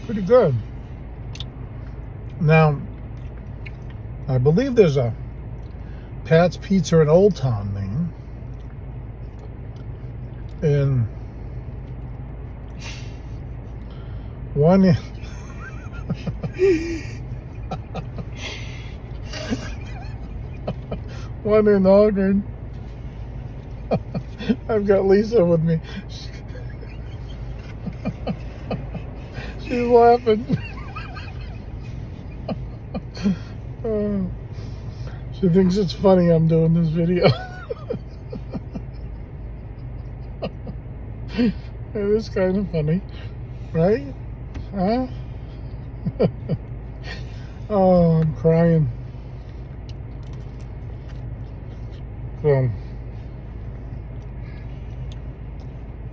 Pretty good. Now, I believe there's a Pat's Pizza in Old Town, Maine. And one in Auburn. I've got Lisa with me. She's laughing. She thinks it's funny I'm doing this video. It is kind of funny, right? Huh? Oh, I'm crying. So